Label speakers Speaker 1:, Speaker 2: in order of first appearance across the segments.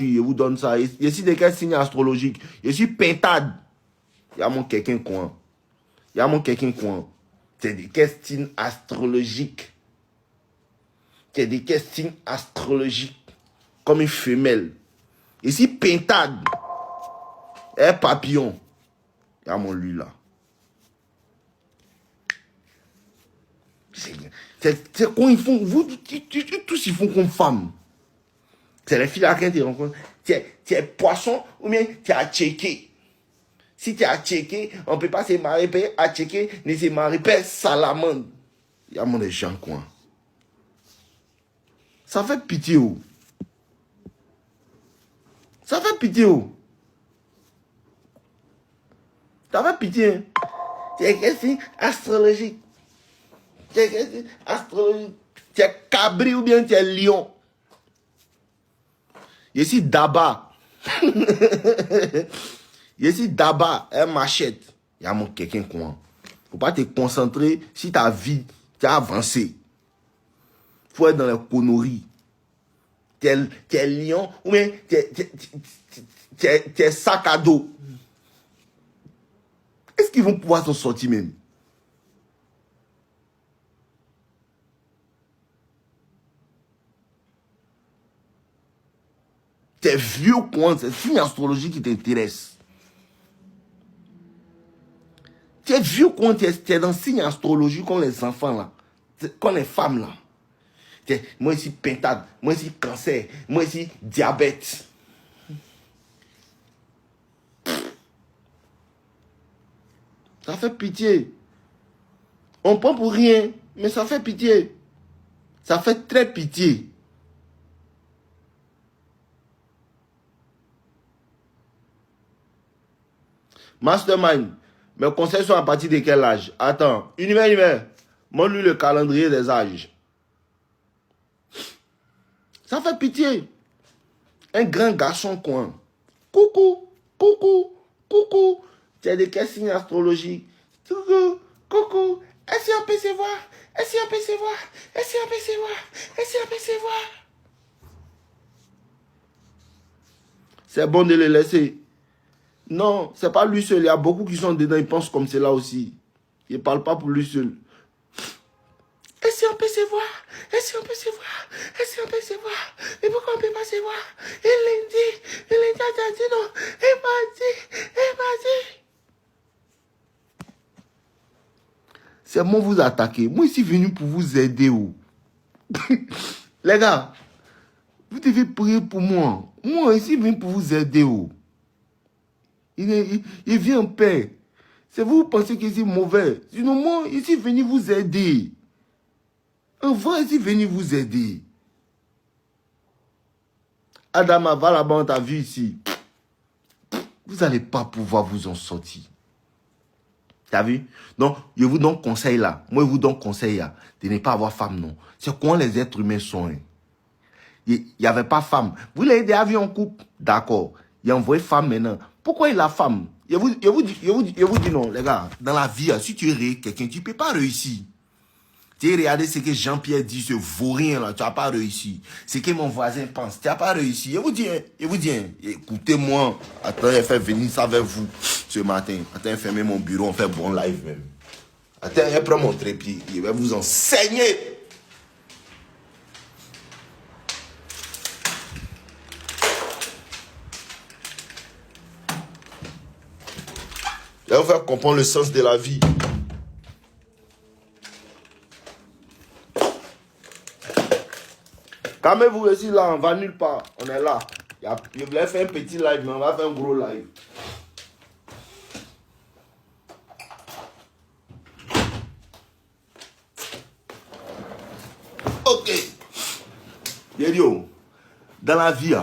Speaker 1: je vous donne ça. Ici, des quels signes astrologiques. Je suis pentade. Il y a mon quelqu'un coin. Il y a mon quelqu'un coin. C'est des signes astrologiques. C'est des signes astrologiques. Comme une femelle. Ici, pentade. Un papillon. Il y a mon lui là. C'est quoi ils font. Vous, tous ils font comme femme. C'est les filles là qui te rencontrent. Tu es poisson ou bien tu as checké. Si tu as checké, on ne peut pas se marier à checker, ni se marier pas salamande. Il y a mon gens quoi. Ça fait pitié ou. Ça fait pitié ou. Ça fait pitié. C'est question astrologique. C'est question astrologique. Tu es cabri ou bien tu es lion. Ici d'aba. Ici d'aba, un machette. Il y a mon quelqu'un quoi. Faut pas te concentrer si ta vie, tu as avancé. Faut être dans la connerie. Tu es lion ou bien tu es sac à dos. Est-ce qu'ils vont pouvoir s'en sortir même? T'es vieux quoi, c'est signe astrologique qui t'intéresse. Tu es vieux quoi, tu es dans signe astrologique comme les enfants là, comme les femmes là. Moi ici pentade, moi ici cancer, moi ici diabète. Ça fait pitié. On prend pour rien, mais ça fait pitié. Ça fait très pitié. Mastermind, mes conseils sont à partir de quel âge? Attends, univers, montre-lui le calendrier des âges. Ça fait pitié. Un grand garçon quoi. Coucou, coucou, coucou. Tu as des signes astrologiques. Coucou, coucou. Est-ce qu'on peut se voir? Est-ce qu'on peut se voir? Est-ce qu'on peut se voir? Est-ce qu'on peut se voir? C'est bon de le laisser. Non, c'est pas lui seul. Il y a beaucoup qui sont dedans, ils pensent comme cela aussi. Ils ne parlent pas pour lui seul. Est-ce qu'on peut se voir? Est-ce qu'on peut se voir? Est-ce qu'on peut se voir? Mais pourquoi on ne peut pas se voir? Il a dit non. Il m'a dit. C'est moi vous attaquer. Moi, je suis venu pour vous aider. Oh. Les gars, vous devez prier pour moi. Moi, je suis venu pour vous aider. Oh. Il vient en paix. C'est vous qui pensez que c'est mauvais. Sinon, moi, je suis venu vous aider. En vrai, je suis venu vous aider. Adama, va là-bas, on t'a vu ici. Vous n'allez pas pouvoir vous en sortir. T'as vu? Donc, je vous donne conseil là. Moi, je vous donne conseil là. De ne pas avoir femme, non. C'est comment les êtres humains sont. Hein. Il n'y avait pas femme. Vous l'avez déjà vu en couple? D'accord. Il a envoyé femme maintenant. Pourquoi il a femme? Je vous dis non, les gars. Dans la vie, si tu es quelqu'un, tu ne peux pas réussir. Tu as regardé ce que Jean-Pierre dit, ce vaurien là, tu n'as pas réussi. Ce que mon voisin pense, tu n'as pas réussi. Je vous dis, écoutez-moi. Attends, je vais venir ça avec vous ce matin. Attends, fermer mon bureau, on fait bon live même. Attends, je prends mon trépied, je vais vous enseigner. Je vais vous faire comprendre le sens de la vie. Calmez-vous ici, là, on va nulle part. On est là. Je voulais faire un petit live, mais on va faire un gros live. Ok. Yo, dans la vie,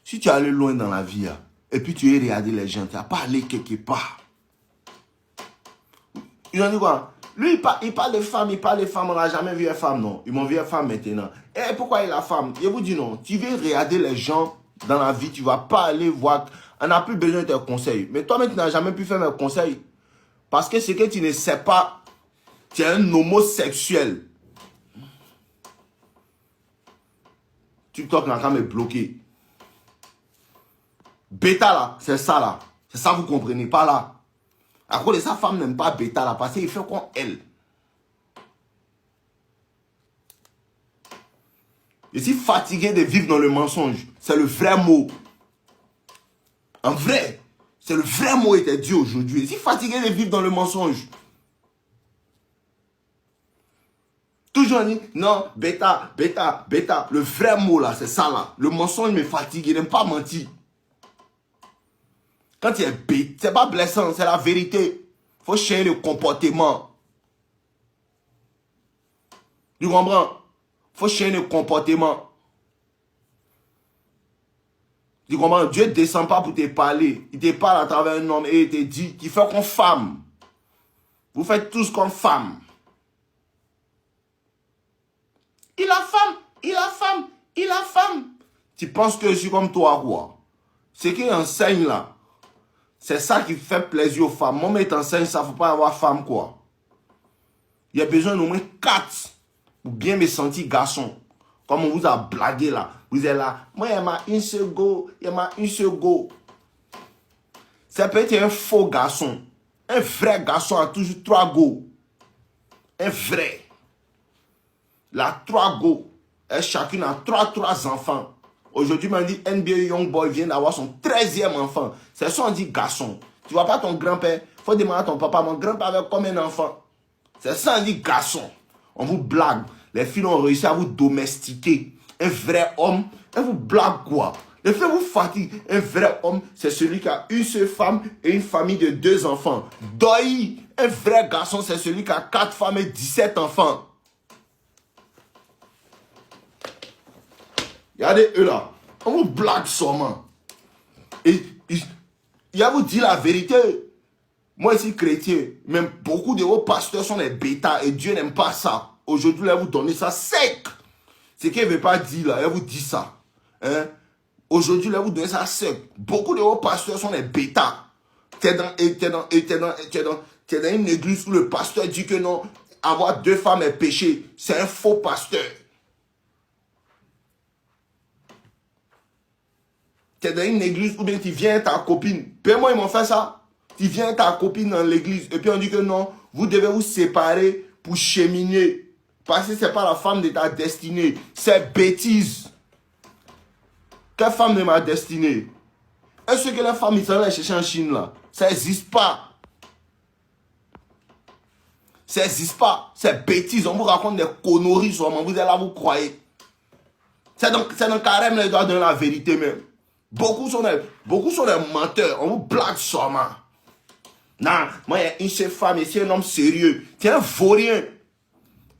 Speaker 1: si tu es allé loin dans la vie, et puis tu es regardé les gens, tu n'as pas allé quelque part. Ils ont dit quoi? Lui, il parle de femmes, on n'a jamais vu une femme, non. Ils m'ont vu une femme maintenant. Et pourquoi il a femme? Je vous dis non, tu veux regarder les gens dans la vie, tu ne vas pas aller voir. On n'a plus besoin de tes conseils. Mais toi, tu n'as jamais pu faire mes conseils. Parce que ce que tu ne sais pas, tu es un homosexuel. TikTok n'a qu'à me bloquer. Bêta là, c'est ça là. C'est ça, vous comprenez pas là. À cause de sa femme n'aime pas bêta là, parce qu'il fait comme elle. Je suis fatigué de vivre dans le mensonge. C'est le vrai mot. En vrai, c'est le vrai mot qui était dit aujourd'hui. Je suis fatigué de vivre dans le mensonge. Toujours on dit, non, bêta, bêta, bêta. Le vrai mot là, c'est ça là. Le mensonge me fatigue, il n'aime pas mentir. Quand il est bête, c'est pas blessant, c'est la vérité. Il faut changer le comportement. Tu comprends? Il faut changer le comportement. Tu comprends? Dieu ne descend pas pour te parler. Il te parle à travers un homme et il te dit qu'il fait comme femme. Vous faites tous comme femme. Il a femme, il a femme, il a femme. Tu penses que je suis comme toi, quoi? Ce qu'il enseigne là, c'est ça qui fait plaisir aux femmes. Moi, mais t'enseigne ça, il ne faut pas avoir femme, quoi. Il y a besoin d'au moins 4 pour bien me sentir garçon. Comme on vous a blagué là. Vous êtes là. Moi, il y a une seule go. Il y a une seule go. Ça peut être un faux garçon. Un vrai garçon a toujours 3 go. Un vrai. La 3 go. Et chacune a 3 enfants. Aujourd'hui, on dit NBA Young Boy vient d'avoir son 13e enfant. C'est ça on dit garçon. Tu vois pas ton grand-père. Il faut demander à ton papa. Mon grand-père avait combien d'enfants? C'est ça on dit garçon. On vous blague. Les filles ont réussi à vous domestiquer. Un vrai homme, elle vous blague quoi? Les filles vous fatiguent. Un vrai homme, c'est celui qui a une seule femme et une famille de 2 enfants. Doi, un vrai garçon, c'est celui qui a 4 femmes et 17 enfants. Regardez eux là. On vous blague seulement. Et il a vous dit la vérité. Moi, je suis chrétien. Même beaucoup de vos pasteurs sont des bêtas et Dieu n'aime pas ça. Aujourd'hui, là, vous donnez ça sec. Ce qu'il ne veut pas dire là, il vous dit ça. Hein? Aujourd'hui, là, vous donnez ça sec. Beaucoup de vos pasteurs sont des bêtas. Tu es dans une église où le pasteur dit que non, avoir 2 femmes est péché. C'est un faux pasteur. Tu es dans une église où bien tu viens ta copine. Moi, ils m'ont fait ça. Tu viens ta copine dans l'église et puis on dit que non, vous devez vous séparer pour cheminer. Parce que ce n'est pas la femme de ta destinée. C'est bêtise. Quelle femme de ma destinée? Est-ce que la femme, ils sont allés chercher en Chine là? Ça n'existe pas. Ça n'existe pas. C'est bêtise. On vous raconte des conneries seulement. Vous êtes là, vous croyez. C'est dans le carême, ils doivent donner la vérité même. Beaucoup sont des menteurs. On vous blague seulement. Non, moi, il y a une seule femme et c'est un homme sérieux. Tu es un vaurien.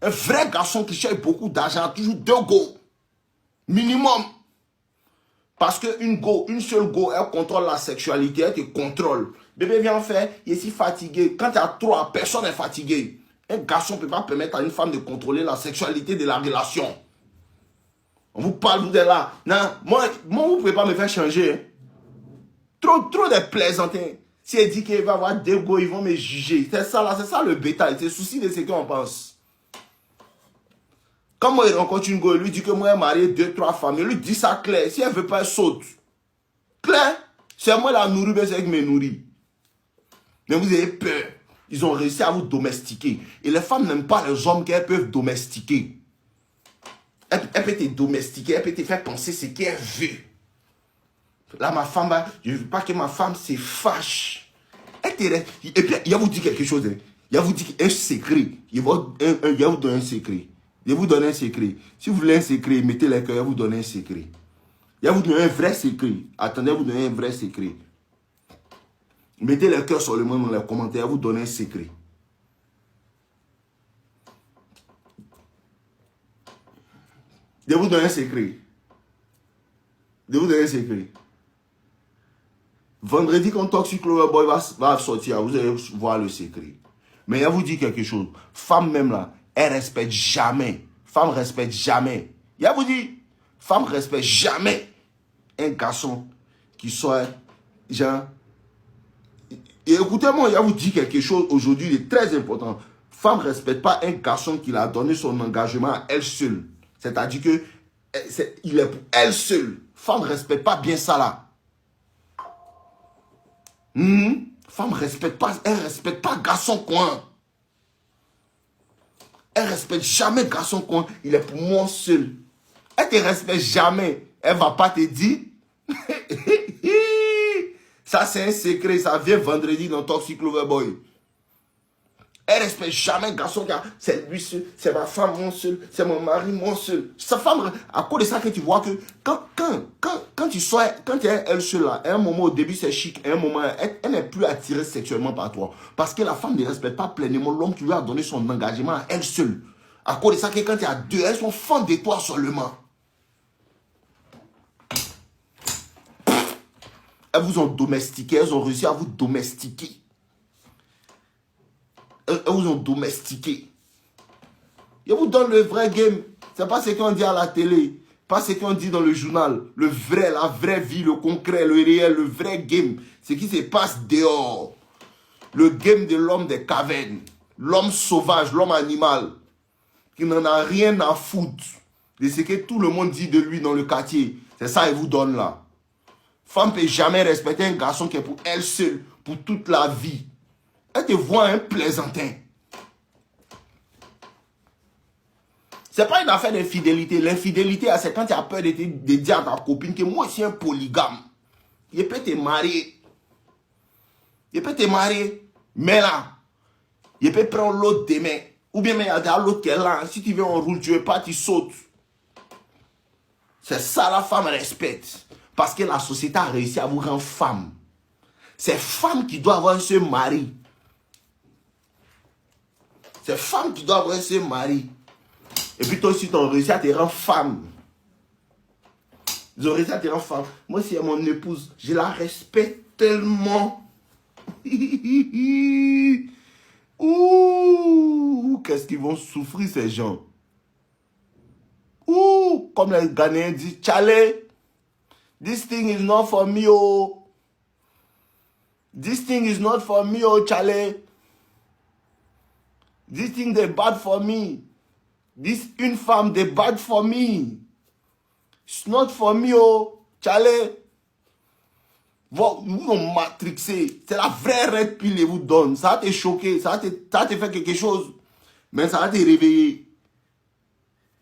Speaker 1: Un vrai garçon qui cherche beaucoup d'argent, toujours 2 go. Minimum. Parce qu'une seule go, elle contrôle la sexualité, elle te contrôle. Bébé vient faire, il est si fatigué. Quand tu as 3, personne n'est fatigué. Un garçon ne peut pas permettre à une femme de contrôler la sexualité de la relation. On vous parle, vous êtes là. Non, moi vous ne pouvez pas me faire changer. Hein. Trop de plaisantins. Si elle dit qu'il va avoir 2 go, ils vont me juger. C'est ça là, c'est ça le bétail. C'est le souci de ce qu'on pense. Quand moi, il rencontre une go, il lui dit que moi, elle marié 2, 3 femmes. Il lui dit ça clair. Si elle ne veut pas, elle saute. Clair. C'est moi la nourrir, mais c'est elle qui me nourrit. Mais vous avez peur. Ils ont réussi à vous domestiquer. Et les femmes n'aiment pas les hommes qu'elles peuvent domestiquer. Elle peut te domestiquer, elle peut te faire penser ce qu'elle veut. Là, ma femme, je ne veux pas que ma femme se fâche. Et puis, il va vous dire quelque chose. Hein. Il va vous dire un secret. Il va vous donner un secret. Je vais vous donner un secret. Si vous voulez un secret, mettez les cœurs, je vais vous donner un secret. Je vais vous donner un vrai secret. Attendez, je vais vous donner un vrai secret. Mettez les cœurs seulement dans les commentaires, je vais vous donner un secret. Je vais vous donner un secret. Je vais vous donner un secret. Vendredi, quand Toxic Lover Boy va sortir, vous allez voir le secret. Mais je vais vous dire quelque chose. Femme même là, elle respecte jamais. Femme respecte jamais. Je vous dis, femme respecte jamais un garçon qui soit genre. Et écoutez-moi, je vous dis quelque chose aujourd'hui de très important. Femme ne respecte pas un garçon qui a donné son engagement à elle seule. C'est-à-dire que il est pour elle seule. Femme ne respecte pas bien ça là. Femme respecte pas, elle respecte pas garçon coin. Elle respecte jamais garçon coin. Il est pour moi seul. Elle te respecte jamais. Elle va pas te dire. Ça c'est un secret. Ça vient vendredi dans Toxic Lover Boy. Elle respecte jamais garçon, c'est lui seul, c'est ma femme mon seul, c'est mon mari mon seul. Sa femme, à cause de ça que tu vois que quand tu sois, quand tu es elle seule là, à un moment au début c'est chic, à un moment elle n'est plus attirée sexuellement par toi. Parce que la femme ne respecte pas pleinement l'homme qui lui a donné son engagement à elle seule. À cause de ça que quand tu as deux, elles sont fans de toi seulement. Elles vous ont domestiqué, elles ont réussi à vous domestiquer. Elles vous ont domestiqué. Je vous donne le vrai game. C'est pas ce qu'on dit à la télé. Pas ce qu'on dit dans le journal. Le vrai, la vraie vie, le concret, le réel, le vrai game. Ce qui se passe dehors. Le game de l'homme des cavernes. L'homme sauvage, l'homme animal. Qui n'en a rien à foutre de ce que tout le monde dit de lui dans le quartier. C'est ça qu'il vous donne là. Femme ne peut jamais respecter un garçon qui est pour elle seule, pour toute la vie. Elle te voit un plaisantin. C'est pas une affaire d'infidélité. L'infidélité, c'est quand tu as peur de dire à ta copine que moi, je suis un polygame. Il peut te marier. Il peut te marier. Mais là, il peut prendre l'autre demain. Ou bien, il y a l'autre qui est là. Si tu veux, on roule, tu veux pas, tu sautes. C'est ça la femme respecte. Parce que la société a réussi à vous rendre femme. C'est femme qui doit avoir ce mari. C'est femme qui doit avoir ce mari. Et puis toi aussi, tu as réussi à te rendre femme. Ils ont réussi à te rendre femme. Moi, si c'est mon épouse, je la respecte tellement. Ouh, qu'est-ce qu'ils vont souffrir ces gens. Ouh, comme les Ghanéens disent, Charlie, this thing is not for me, oh. This thing is not for me, oh, Charlie. This thing, they bad for me. This une femme, they bad for me. It's not for me, oh, Charlie. Vous vous matrixez. C'est la vraie red pill que vous donne. Ça va te choquer, ça va te faire quelque chose. Mais ça va te réveiller.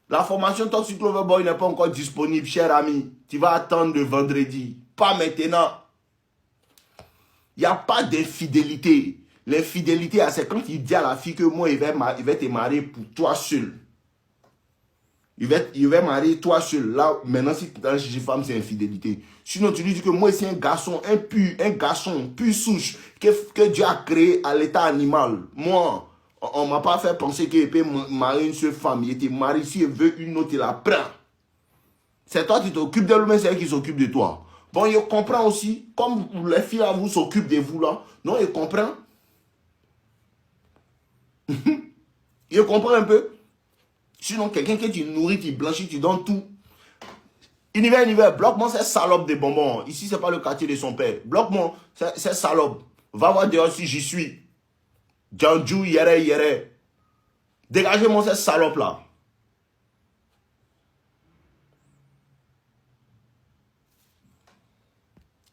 Speaker 1: La formation Toxic Lover Boy n'est pas encore disponible, cher ami. Tu vas attendre le vendredi. Pas maintenant. Il n'y a pas d'infidélité. L'infidélité, c'est quand il dit à la fille que moi, il va te marier pour toi seul. Il va marier toi seul. Là, maintenant, si tu es chez femme, c'est infidélité. Sinon, tu lui dis que moi, c'est un garçon, un garçon, pur souche, que Dieu a créé à l'état animal. Moi, on ne m'a pas fait penser qu'il peut marier une seule femme. Il était marié, s'il veut une autre, il la prend. C'est toi qui t'occupes de lui, mais c'est elle qui s'occupe de toi. Bon, il comprend aussi, comme les filles là, vous s'occupent de vous là. Non, il comprend. Il comprend un peu. Sinon, quelqu'un que tu nourris, tu blanchis, tu donnes tout. Univers, bloque-moi cette salope de bonbons. Ici, ce n'est pas le quartier de son père. Bloque-moi cette salope. Va voir dehors si j'y suis. Djanju, yere. Dégagez-moi cette salope là.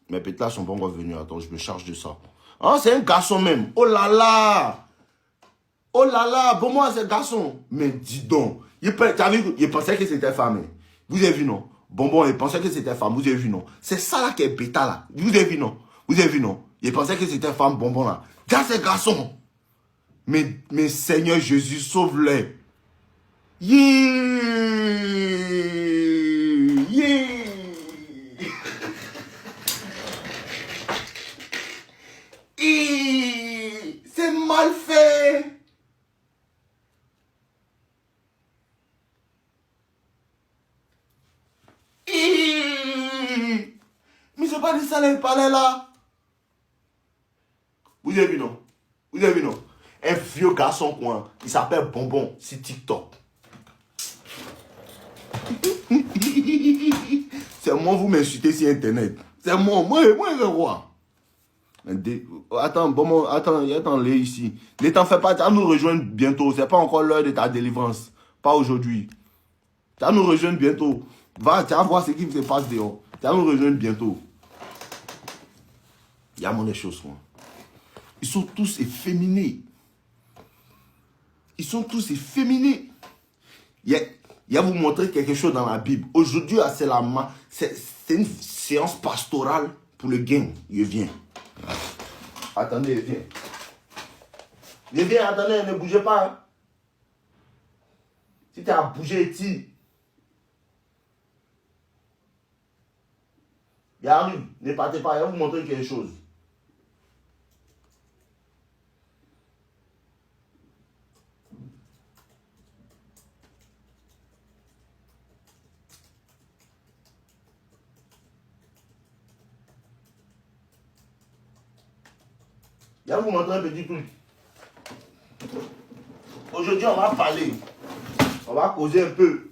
Speaker 1: Mes pétards sont pas encore venus. Attends, je me charge de ça. Ah, c'est un garçon même. Oh là là. Oh là là, bon moi c'est garçon. Mais dis donc, il pensait que c'était femme. Vous avez vu non? Bonbon, il pensait que c'était femme. Vous avez vu non? C'est ça là qui est bêta là. Vous avez vu non? Vous avez vu non? Il pensait que c'était femme, bonbon là. Tiens, c'est garçon. Mais Seigneur Jésus, sauve-les. Yeah. C'est mal fait. Mais c'est pas de ça les palais là. Vous avez vu non? Vous avez vu non? Un vieux garçon quoi. Il s'appelle Bonbon. C'est TikTok. C'est moi vous m'insultez sur internet. C'est moi le roi. Attends, Bonbon, attends-les ici. Ne t'en fais pas, tu vas nous rejoindre bientôt. C'est pas encore l'heure de ta délivrance. Pas aujourd'hui. Tu vas nous rejoindre bientôt. Va, tu vas voir ce qui se passe dehors. Tu vas nous rejoindre bientôt. Il y a moins de choses, moi. Ils sont tous efféminés. Ils sont tous efféminés. Il y a vous montrer quelque chose dans la Bible. Aujourd'hui, c'est une séance pastorale pour le game. Il vient. Attendez, il vient. Il vient, attendez, ne bougez pas. Hein. Si tu as bougé, tu. Il arrive, ne partez pas, il va vous montrer quelque chose. Il va vous montrer un petit truc. Aujourd'hui, on va parler. On va causer un peu.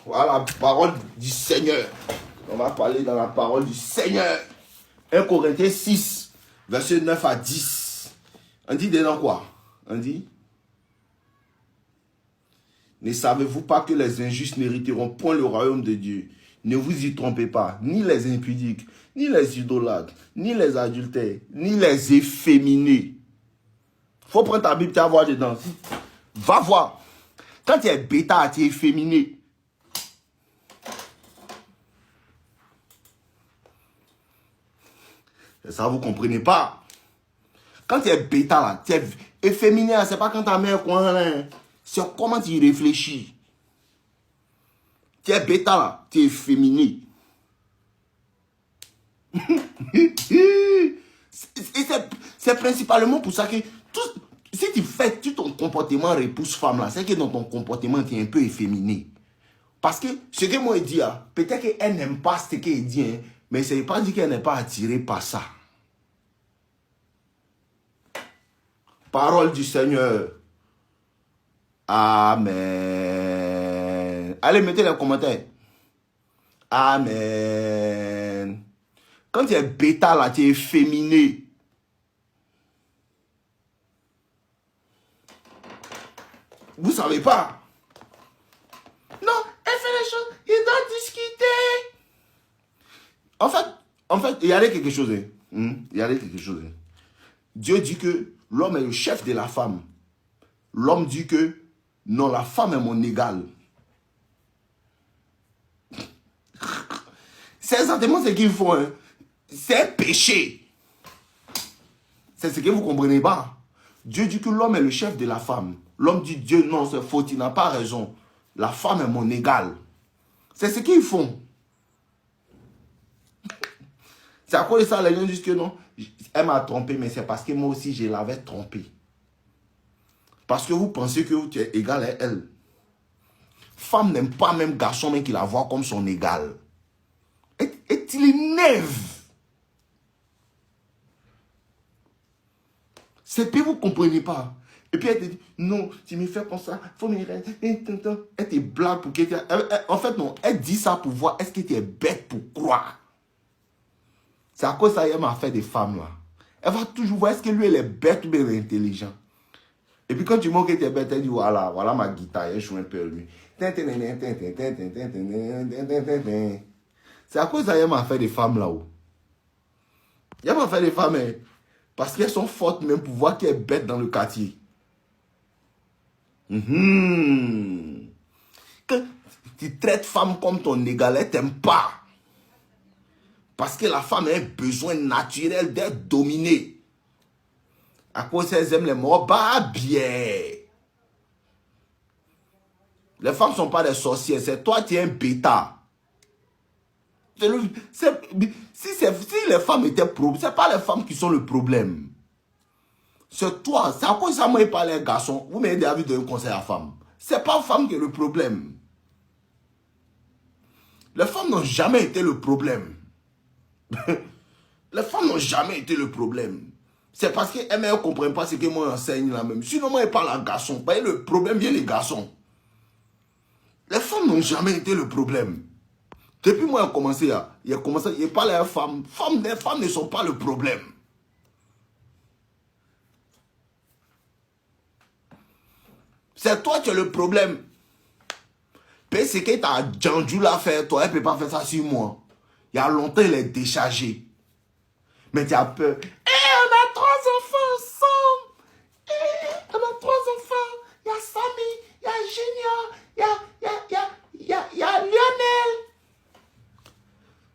Speaker 1: Voilà, parole du Seigneur. On va parler dans la parole du Seigneur. 1 Corinthiens 6, verset 9 à 10. On dit dedans quoi? On dit, ne savez-vous pas que les injustes n'hériteront point le royaume de Dieu? Ne vous y trompez pas, ni les impudiques, ni les idolâtres, ni les adultères, ni les efféminés. Faut prendre ta Bible, tu vas voir dedans. Va voir. Quand tu es bêta, tu es efféminé. Ça, vous ne comprenez pas. Quand tu es bêta, là, tu es efféminé, ce n'est pas quand ta mère coin, c'est comment tu y réfléchis. Tu es bêta, là, tu es efféminé. C'est principalement pour ça que si tu fais tout ton comportement repousse femme là, c'est que dans ton comportement tu es un peu efféminé. Parce que ce que moi je dis, peut-être qu'elle n'aime pas ce qu'elle dit, hein, mais ce n'est pas dit qu'elle n'est pas attirée par ça. Parole du Seigneur. Amen. Allez, mettez les commentaires. Amen. Quand tu es bêta là, tu es efféminé. Vous savez pas. Non, elle fait les choses, il doit discuter. En fait, il y a quelque chose. Il y a quelque chose. Dieu dit que l'homme est le chef de la femme. L'homme dit que non, la femme est mon égale. C'est exactement ce qu'il faut. Hein. C'est un péché. C'est ce que vous ne comprenez pas. Dieu dit que l'homme est le chef de la femme. L'homme dit Dieu, non, c'est faux, il n'a pas raison. La femme est mon égale. C'est ce qu'ils font. C'est à cause de ça, les gens disent que non, elle m'a trompé, mais c'est parce que moi aussi, je l'avais trompé. Parce que vous pensez que tu es égal à elle. Femme n'aime pas même garçon, mais qui la voit comme son égal. Et il énerve. C'est que vous ne comprenez pas. Et puis elle te dit, non, tu me fais comme ça, faut me rester. Elle te blague pour que tu... En fait, non, elle dit ça pour voir, est-ce que tu es bête pour croire? C'est à cause de ça qu'elle m'a fait des femmes là. Elle va toujours voir, est-ce que lui, elle est bête ou bien intelligent? Et puis quand tu montres que tu es bête, elle dit, voilà, voilà ma guitare, elle joue un peu lui. C'est à cause de ça qu'elle m'a fait des femmes là-haut. Elle m'a fait des femmes, parce qu'elles sont fortes même pour voir qu'elle est bête dans le quartier. Quand tu traites femme comme ton égal, elle t'aime pas. Parce que la femme a un besoin naturel d'être dominée. À cause qu'elles aiment les morts, bah bien. Les femmes ne sont pas des sorcières, c'est toi qui es un bêta. Si les femmes étaient problème, ce n'est pas les femmes qui sont le problème. C'est toi. C'est à cause de ça que moi je parle à un garçon. Vous m'avez déjà vu donner un conseil à la femme. Ce n'est pas la femme qui est le problème. Les femmes n'ont jamais été le problème. Les femmes n'ont jamais été le problème. C'est parce qu'elles ne comprennent pas ce que moi j'enseigne là même. Sinon moi je parle à un garçon. Vous voyez, le problème vient des garçons. Les femmes n'ont jamais été le problème. Depuis moi, il a commencé, il parle à une femme. Les femmes ne sont pas le problème. C'est toi qui es le problème. Puis c'est que tu as Djanjou à faire, toi, elle ne peut pas faire ça sur moi. Il y a longtemps, il est déchargé. Mais tu as peur. On a 3 enfants ensemble. On a 3 enfants. Il y a Samy, il y a Junior, il y a Lionel.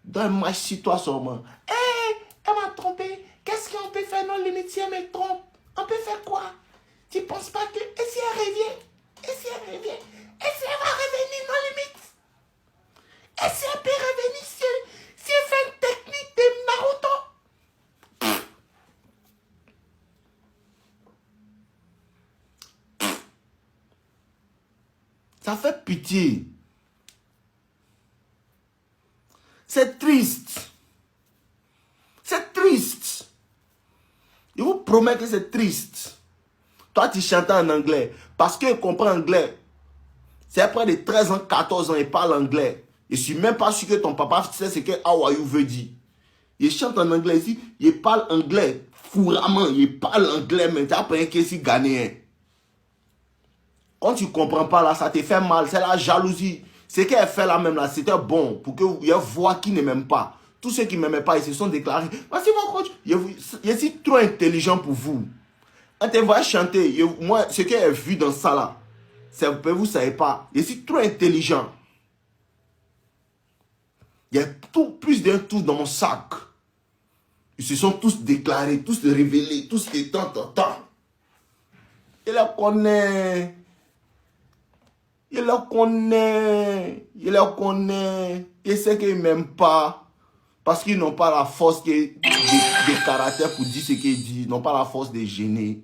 Speaker 1: Donne-moi sur toi seulement. Elle m'a trompé. Qu'est-ce qu'on peut faire? Non, limite, si elle me trompe, on peut faire quoi? Tu ne penses pas que... Et si elle revient? Et si elle revient? Et si elle va revenir, non, limite? Et si elle peut revenir si elle fait une technique de Naruto? Ça fait pitié. C'est triste. C'est triste. Je vous promets que c'est triste. Toi, tu chantes en anglais. Parce qu'il comprend anglais. C'est après de 13 ans, 14 ans, il parle anglais. Je ne suis même pas sûr que ton papa sait ce que how are you veut dire. Il chante en anglais ici. Il parle anglais couramment. Il parle anglais, mais tu as pas un ici ghanéen. Quand tu ne comprends pas là, ça te fait mal. C'est la jalousie. Ce qu'elle fait là même là, c'était bon. Pour qu'il y ait voix qui ne m'aime pas. Tous ceux qui ne m'aiment pas, ils se sont déclarés. Voici mon coach. Je suis trop intelligent pour vous. Quand tu vas chanter, moi, ce qu'elle a vu dans ça là, vous ne savez pas. Je suis trop intelligent. Il y a plus d'un tour dans mon sac. Ils se sont tous déclarés, tous révélés, tous de temps en temps. Il la connaît. Il la connaît. Il la connaît. Il sait qu'ils ne m'aiment pas. Parce qu'ils n'ont pas la force de caractère pour dire ce qu'ils disent. Ils n'ont pas la force de gêner.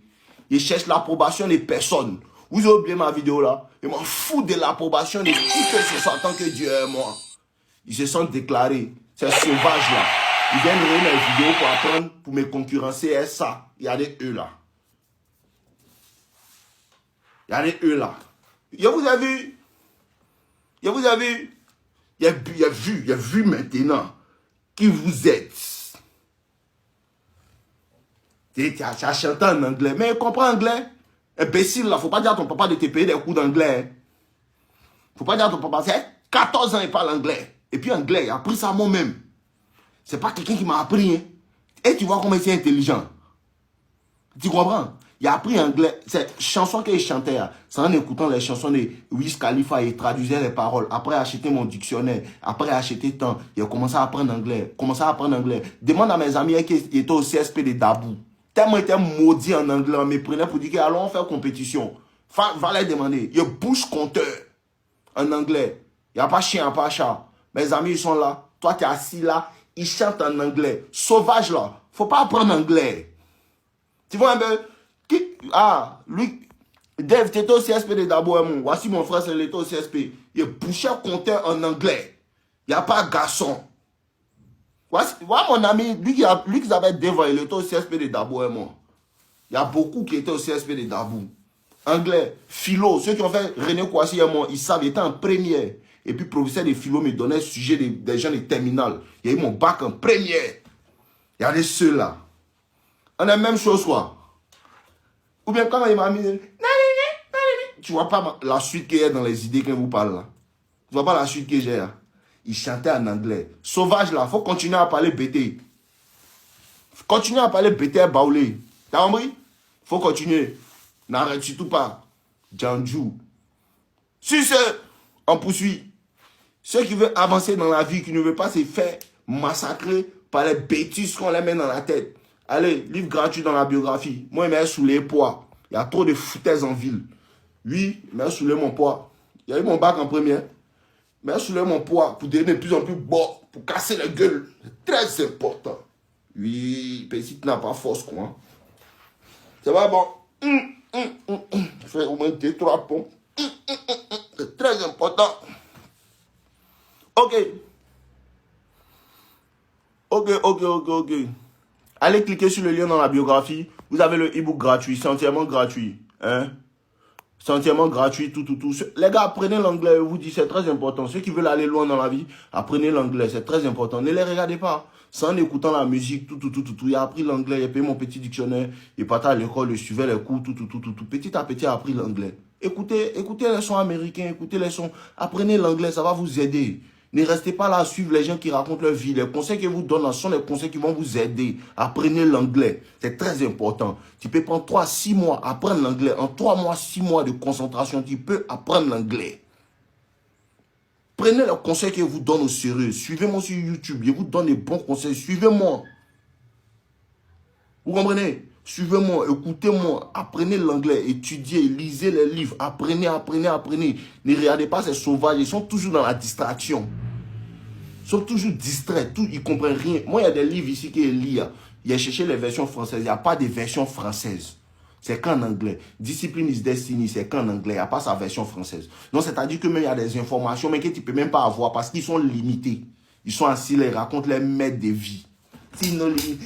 Speaker 1: Ils cherchent l'approbation des personnes. Vous avez oublié ma vidéo là? Ils m'en foutent de l'approbation de qui que ce soit tant que Dieu est moi. Ils se sont déclarés. Ces sauvages là. Ils viennent regarder mes vidéos pour apprendre, pour me concurrencer. Et ça, regardez eux là. Regardez eux là. Je vous ai vu. Je vous ai vu. Il a vu maintenant qui vous êtes. Tu as chanté en anglais. Mais il comprend anglais. Imbécile là. Faut pas dire à ton papa de te payer des cours d'anglais. Faut pas dire à ton papa. C'est 14 ans il parle anglais. Et puis anglais, il a appris ça moi-même. C'est pas quelqu'un qui m'a appris. Hein. Et tu vois comment il est intelligent. Tu comprends? Il a appris anglais. Cette chanson qu'il chantait, c'est en écoutant les chansons de Wiz Khalifa, il traduisait les paroles. Après acheter mon dictionnaire, après acheter temps, il a commencé à apprendre anglais. Demande à mes amis qui étaient au CSP de Dabou. Tellement il était maudit en anglais, on me prenait pour dire allons faire compétition. Va les demander. Il bouche compteur en anglais. Il n'y a pas chien, pas chat. Mes amis, ils sont là. Toi, tu es assis là. Ils chantent en anglais. Sauvage là. Faut pas apprendre anglais. Tu vois un peu? Lui, Dave, tu étais au CSP de Dabo. Voici mon frère, c'est l'état au CSP. Il bouchait compteur en anglais. Il n'y a pas garçon. Voici mon ami, lui qui avait Dave, il était au CSP de Dabo. Il y a beaucoup qui étaient au CSP de Dabo. Anglais, philo, ceux qui ont fait René Kouassi et moi, ils savent, ils étaient en première. Et puis, professeur de philo me donnait le sujet des gens de terminale. Il y a eu mon bac en première. Il y a des ceux-là. On a la même chose, quoi. Ou bien, quand il m'a mis... Tu vois pas la suite qu'il y a dans les idées que vous parlez là. Tu vois pas la suite que j'ai là. Il chantait en anglais. Sauvage là, faut continuer à parler BT. Continuer à parler BT baoulé. T'as compris? Faut continuer. N'arrête surtout pas. Djanjou. Si c'est... On poursuit. Ceux qui veulent avancer dans la vie, qui ne veulent pas se faire massacrer par les bêtises qu'on les met dans la tête. Allez, livre gratuit dans la biographie. Moi, il m'a saoulé les poids. Il y a trop de foutaises en ville. Lui, il m'a saoulé mon poids. Il y a eu mon bac en première. Il m'a saoulé mon poids pour devenir de plus en plus beau, pour casser la gueule. C'est très important. Oui, petit n'a pas force, quoi. Ça va, bon. Je fais au moins 2-3 pompes. C'est très important. Ok. Allez cliquer sur le lien dans la biographie. Vous avez le e-book gratuit. C'est entièrement gratuit. Hein? C'est entièrement gratuit, tout. Les gars, apprenez l'anglais, je vous dis, c'est très important. Ceux qui veulent aller loin dans la vie, apprenez l'anglais, c'est très important. Ne les regardez pas. C'est en écoutant la musique, tout. Il a appris l'anglais, il a payé mon petit dictionnaire, il partait à l'école, il suivait les cours, tout. Petit à petit, il a appris l'anglais. Écoutez les sons américains, écoutez les sons, apprenez l'anglais, ça va vous aider. Ne restez pas là à suivre les gens qui racontent leur vie. Les conseils qu'ils vous donnent sont les conseils qui vont vous aider. Apprenez l'anglais. C'est très important. Tu peux prendre 3 à 6 mois à apprendre l'anglais. En 3 mois, 6 mois de concentration, tu peux apprendre l'anglais. Prenez les conseils qu'ils vous donnent au sérieux. Suivez-moi sur YouTube. Je vous donne des bons conseils. Suivez-moi. Vous comprenez? Suivez-moi, écoutez-moi, apprenez l'anglais, étudiez, lisez les livres, apprenez. Ne regardez pas ces sauvages, ils sont toujours dans la distraction. Ils sont toujours distraits, ils ne comprennent rien. Moi, il y a des livres ici qui lisent. Il y a cherché les versions françaises, il n'y a pas de version française. C'est qu'en anglais. Discipline is Destiny, c'est qu'en anglais, il n'y a pas sa version française. Donc, c'est-à-dire que même il y a des informations, mais que tu ne peux même pas avoir parce qu'ils sont limités. Ils sont assis, ils racontent les maîtres de vie. Sinon, limités.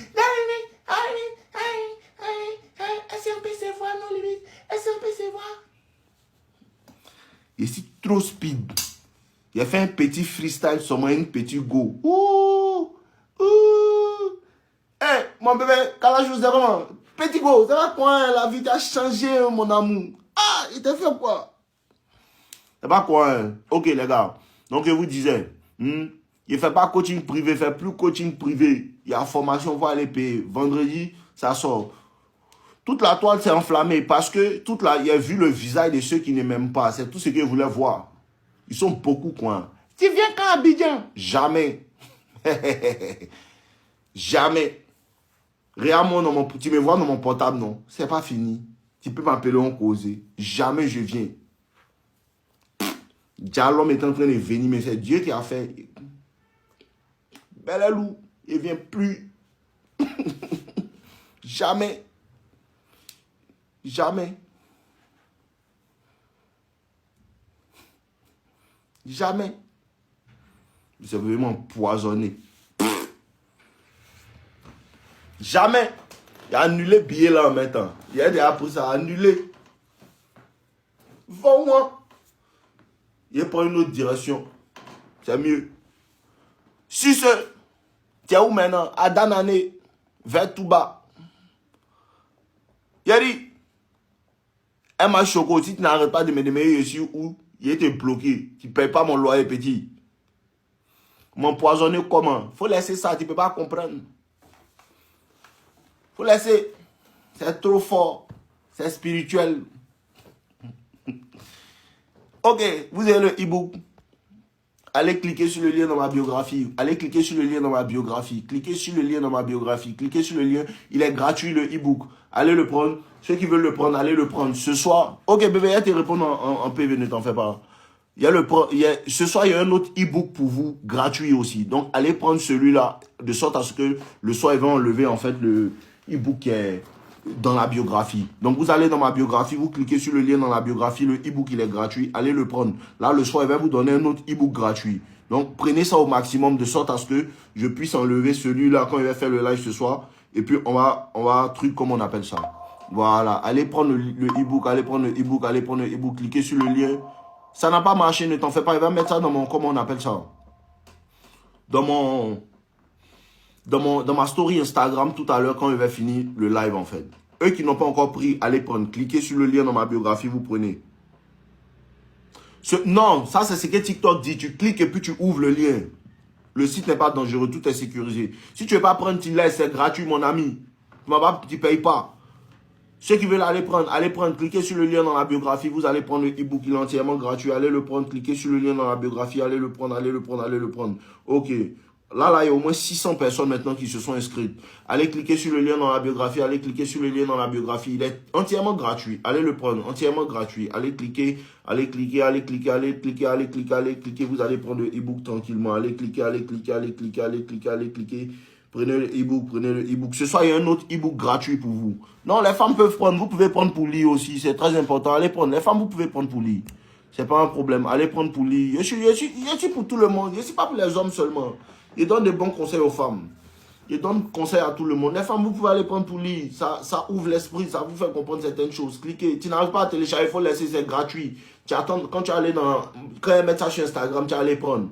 Speaker 1: Et si trop speed, il a fait un petit freestyle sur moi, une petite go. Hey, mon bébé, Kalachou, c'est comment? Petit go, ça va quoi? La vie t'a changé, mon amour. Ah, il t'a fait quoi? C'est pas quoi, hein? Ok, les gars. Donc, je vous disais, il ne fait pas coaching privé, il ne fait plus coaching privé. Il y a formation, on va aller payer. Vendredi, ça sort. Toute la toile s'est enflammée parce que il a vu le visage de ceux qui ne m'aiment pas. C'est tout ce qu'ils voulaient voir. Ils sont beaucoup quoi. Tu viens quand Abidjan? Jamais. Jamais. Réellement, tu me vois dans mon portable, non. C'est pas fini. Tu peux m'appeler, on cause. Jamais je viens. Déjà, l'homme est en train de venir, mais c'est Dieu qui a fait. Belle loup, il ne vient plus. Jamais. Jamais. Jamais. C'est vraiment poisonné. Jamais. Il a annulé le billet là en même temps. Il a déjà pris ça, annulé. Va-moi. Il prend une autre direction. C'est mieux. Si c'est. Tu es où maintenant? À Danane. Vers tout bas. Il a dit. Elle m'a choqué. Si tu n'arrêtes pas de me demander ici où il était bloqué. Tu ne payes pas mon loyer petit. M'empoisonner comment? Il faut laisser ça. Tu ne peux pas comprendre. Il faut laisser. C'est trop fort. C'est spirituel. Ok, vous avez le e-book. Allez cliquer sur le lien dans ma biographie. Allez cliquer sur le lien dans ma biographie. Cliquez sur le lien dans ma biographie. Cliquez sur le lien. Il est gratuit le e-book. Allez le prendre. Ceux qui veulent le prendre, allez le prendre. Ce soir, ok bébé, il y a tes répondre en PV, ne t'en fais pas. Ce soir, il y a un autre e-book pour vous, gratuit aussi. Donc, allez prendre celui-là, de sorte à ce que le soir, il va enlever en fait le e-book qui est dans la biographie. Donc, vous allez dans ma biographie, vous cliquez sur le lien dans la biographie, le e-book, il est gratuit. Allez le prendre. Là, le soir, il va vous donner un autre e-book gratuit. Donc, prenez ça au maximum, de sorte à ce que je puisse enlever celui-là quand il va faire le live ce soir. Et puis, on va truc, comment on appelle ça? Voilà. Allez prendre le e-book, allez prendre le e-book, allez prendre le e-book, cliquez sur le lien. Ça n'a pas marché, ne t'en fais pas. Il va mettre ça dans mon, comment on appelle ça? Dans ma story Instagram tout à l'heure quand il va finir le live en fait. Eux qui n'ont pas encore pris, allez prendre. Cliquez sur le lien dans ma biographie, vous prenez. Non, ça c'est ce que TikTok dit. Tu cliques et puis tu ouvres le lien. Le site n'est pas dangereux, tout est sécurisé. Si tu ne veux pas prendre, tu laisses, c'est gratuit mon ami. Tu ne payes pas. Ceux qui veulent aller prendre, cliquez sur le lien dans la biographie, vous allez prendre le e-book, il est entièrement gratuit, allez le prendre, cliquez sur le lien dans la biographie, allez le prendre, allez le prendre, allez le prendre. Ok, là, il y a au moins 600 personnes maintenant qui se sont inscrites. Allez cliquer sur le lien dans la biographie, allez cliquer sur le lien dans la biographie, il est entièrement gratuit, allez le prendre, entièrement gratuit, allez cliquer, allez cliquer, allez cliquer, allez cliquer, allez cliquer, allez cliquer, vous allez prendre le e-book tranquillement, allez cliquer, allez cliquer, allez cliquer, allez cliquer, allez cliquer. Prenez le e-book, prenez le e-book. Ce soir, il y a un autre e-book gratuit pour vous. Non, les femmes peuvent prendre. Vous pouvez prendre pour lire aussi. C'est très important. Allez prendre. Les femmes, vous pouvez prendre pour lire. C'est pas un problème. Allez prendre pour lire. Je suis pour tout le monde. Je ne suis pas pour les hommes seulement. Je donne des bons conseils aux femmes. Je donne conseil à tout le monde. Les femmes, vous pouvez aller prendre tout lire. Ça ouvre l'esprit, ça vous fait comprendre certaines choses. Cliquez. Tu n'arrives pas à télécharger, il faut laisser, c'est gratuit. Tu attends, quand tu allais dans. Quand ils mettent ça sur Instagram, tu vas aller prendre.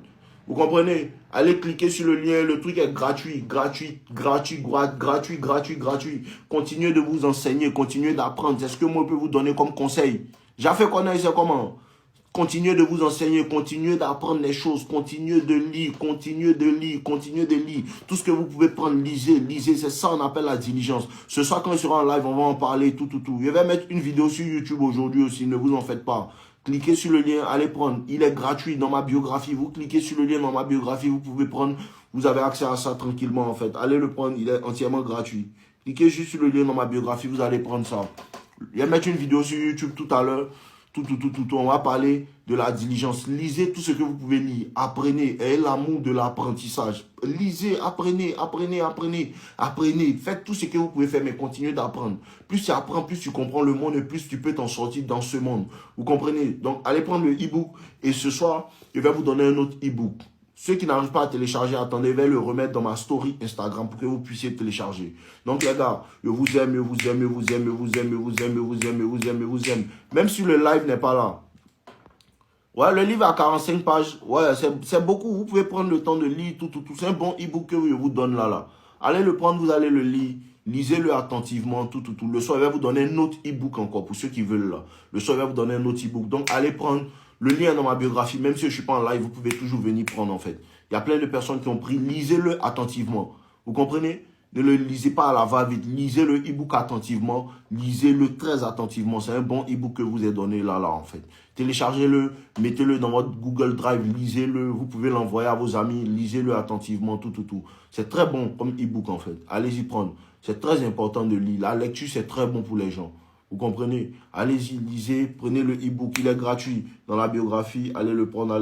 Speaker 1: Vous comprenez? Allez cliquer sur le lien, le truc est gratuit, gratuit, gratuit, gratuit, gratuit, gratuit. Continuez de vous enseigner, continuez d'apprendre. C'est ce que moi je peux vous donner comme conseil. J'ai fait connaître, c'est comment? Continuez de vous enseigner, continuez d'apprendre les choses, continuez de lire, continuez de lire, continuez de lire. Tout ce que vous pouvez prendre, lisez, lisez. C'est ça qu'on appelle la diligence. Ce soir, quand il sera en live, on va en parler, tout. Je vais mettre une vidéo sur YouTube aujourd'hui aussi, ne vous en faites pas. Cliquez sur le lien, allez prendre. Il est gratuit dans ma biographie. Vous cliquez sur le lien dans ma biographie, vous pouvez prendre. Vous avez accès à ça tranquillement en fait. Allez le prendre, il est entièrement gratuit. Cliquez juste sur le lien dans ma biographie, vous allez prendre ça. Je vais mettre une vidéo sur YouTube tout à l'heure. On va parler de la diligence. Lisez tout ce que vous pouvez lire. Apprenez. Ayez l'amour de l'apprentissage. Lisez, apprenez. Faites tout ce que vous pouvez faire, mais continuez d'apprendre. Plus tu apprends, plus tu comprends le monde et plus tu peux t'en sortir dans ce monde. Vous comprenez? Donc, allez prendre le e-book. Et ce soir, je vais vous donner un autre e-book. Ceux qui n'arrivent pas à télécharger, attendez, je vais le remettre dans ma story Instagram pour que vous puissiez télécharger. Donc les gars, je vous aime, je vous aime, je vous aime, je vous aime, je vous aime, je vous aime, je vous aime, je vous aime. Même si le live n'est pas là. Ouais, le livre a 45 pages. Ouais, c'est beaucoup. Vous pouvez prendre le temps de lire tout. C'est un bon e-book que je vous donne là. Allez le prendre, vous allez le lire. Lisez-le attentivement, tout. Le soir, je vais vous donner un autre e-book encore pour ceux qui veulent là. Le soir, je vais vous donner un autre e-book. Donc, allez prendre le lien dans ma biographie. Même si je ne suis pas en live, vous pouvez toujours venir prendre en fait. Il y a plein de personnes qui ont pris. Lisez-le attentivement. Vous comprenez? Ne le lisez pas à la va-vite. Lisez le e-book attentivement. Lisez-le très attentivement. C'est un bon e-book que je vous ai donné là en fait. Téléchargez-le, mettez-le dans votre Google Drive, lisez-le. Vous pouvez l'envoyer à vos amis. Lisez-le attentivement, tout. C'est très bon comme e-book en fait. Allez-y prendre. C'est très important de lire. La lecture, c'est très bon pour les gens. Vous comprenez? Allez-y, lisez, prenez le e-book, il est gratuit dans la biographie. Allez le prendre.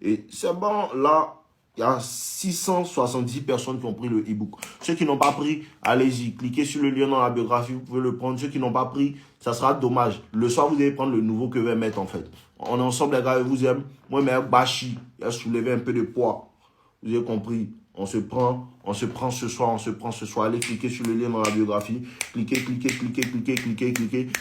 Speaker 1: Et c'est bon, là, il y a 670 personnes qui ont pris le e-book. Ceux qui n'ont pas pris, allez-y, cliquez sur le lien dans la biographie, vous pouvez le prendre. Ceux qui n'ont pas pris, ça sera dommage. Le soir, vous allez prendre le nouveau que je vais mettre en fait. On est ensemble, les gars, je vous aime. Moi, mais Bashi, il a soulevé un peu de poids. Vous avez compris? On se prend ce soir. Allez cliquer sur le lien dans la biographie. Cliquez.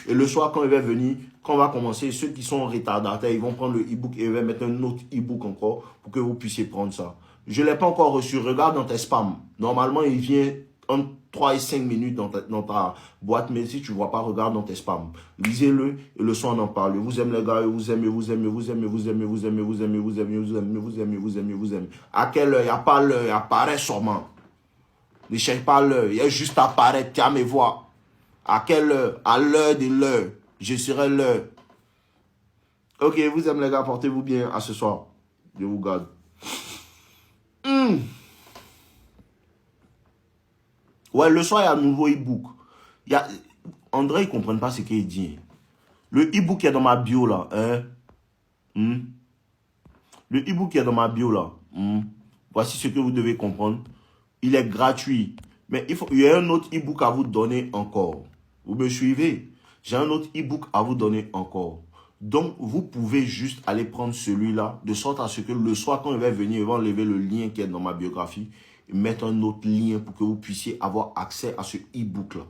Speaker 1: Et le soir, quand il va venir, quand on va commencer, ceux qui sont retardataires, ils vont prendre le e-book et je vais mettre un autre e-book encore pour que vous puissiez prendre ça. Je ne l'ai pas encore reçu. Regarde dans tes spams. Normalement, il vient entre 3 et 5 minutes dans ta boîte, mais si tu ne vois pas, regarde dans tes spams. Lisez-le et le soir on en parle. Je vous aime les gars, je vous aime. À quelle heure? Il n'y a pas l'heure, il apparaît sûrement. Ne cherche pas l'heure, il y a juste apparaître, tiens mes voix. À quelle heure? À l'heure de l'heure. Je serai l'heure. Ok, vous aime les gars, portez-vous bien. À ce soir. Je vous garde. Ouais, le soir, il y a un nouveau e-book. André, ils ne comprennent pas ce qu'il dit. Le e-book qui est dans ma bio là. Le e-book qui est dans ma bio là. Voici ce que vous devez comprendre. Il est gratuit. Mais il y a un autre e-book à vous donner encore. Vous me suivez? J'ai un autre e-book à vous donner encore. Donc, vous pouvez juste aller prendre celui-là, de sorte à ce que le soir, quand il va venir, il va enlever le lien qui est dans ma biographie et mettre un autre lien pour que vous puissiez avoir accès à ce e-book-là.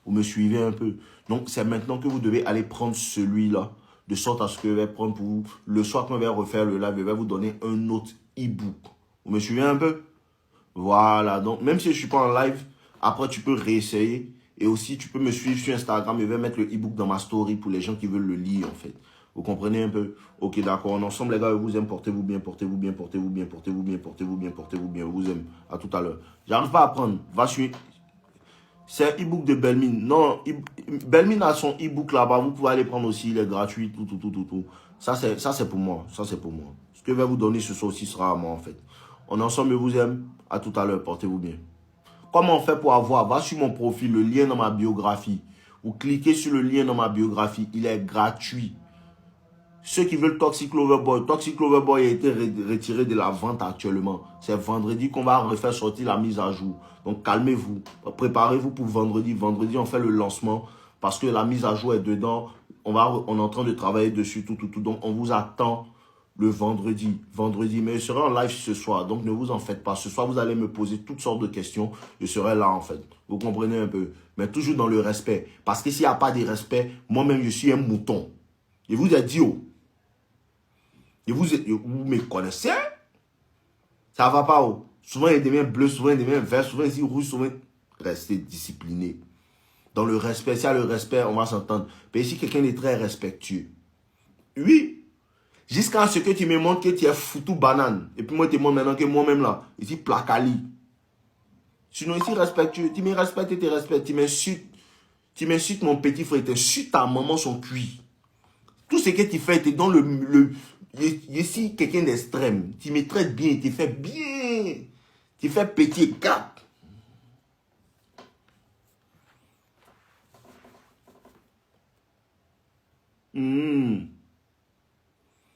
Speaker 1: Vous me suivez un peu? Donc, c'est maintenant que vous devez aller prendre celui-là, de sorte à ce que je vais prendre pour vous. Le soir, quand je vais refaire le live, je vais vous donner un autre e-book. Vous me suivez un peu? Voilà. Donc, même si je ne suis pas en live, après, tu peux réessayer. Et aussi, tu peux me suivre sur Instagram. Je vais mettre le e-book dans ma story pour les gens qui veulent le lire, en fait. Vous comprenez un peu? Ok, d'accord. On est ensemble, les gars. Je vous aime. Portez-vous bien. Je vous aime. À tout à l'heure. J'arrive pas à prendre. Va sur... C'est un e-book de Belmin. Non, Belmin a son e-book là-bas. Vous pouvez aller prendre aussi. Il est gratuit. Tout. Ça, c'est pour moi. Ce que je vais vous donner ce soir aussi sera à moi, en fait. On est ensemble. Je vous aime. À tout à l'heure. Portez-vous bien. Comment on fait pour avoir? Va sur mon profil, le lien dans ma biographie. Ou cliquez sur le lien dans ma biographie. Il est gratuit. Ceux qui veulent Toxic Lover Boy a été retiré de la vente actuellement. C'est vendredi qu'on va refaire sortir la mise à jour. Donc calmez-vous. Préparez-vous pour vendredi. Vendredi, on fait le lancement parce que la mise à jour est dedans. On est en train de travailler dessus, tout. Donc on vous attend le vendredi. Mais je serai en live ce soir, donc ne vous en faites pas. Ce soir, vous allez me poser toutes sortes de questions. Je serai là, en fait. Vous comprenez un peu? Mais toujours dans le respect. Parce que s'il n'y a pas de respect, moi-même, je suis un mouton. Je vous ai dit, oh. Vous me connaissez? Ça va pas, oh. Souvent, il devient bleu, souvent, il devient vert, souvent, ici, rouge, souvent. Restez discipliné. Dans le respect, s'il y a le respect, on va s'entendre. Mais si quelqu'un est très respectueux, oui, jusqu'à ce que tu me montres que tu es foutu banane. Et puis moi, je te montre maintenant que moi-même là, ici, placali. Sinon, ici, respectueux. Tu me respectes et tu respectes. Tu m'insultes mon petit frère. Tu insultes ta maman son cuit. Tout ce que tu fais, tu es dans je suis quelqu'un d'extrême. Tu me traites bien, tu fais bien. Tu fais petit cap.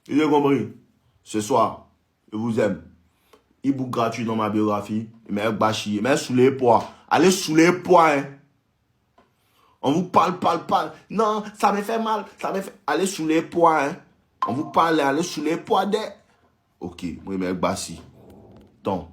Speaker 1: J'ai compris. Ce soir, je vous aime. E-book gratuit dans ma biographie. Mais bâchi. Mais sous les poids. Allez sous les poids. Hein. On vous parle. Non, ça me fait mal. Allez sous les poids. Hein. On vous parle. Allez sous les poids. Ok. Oui, mais bâchi. Donc.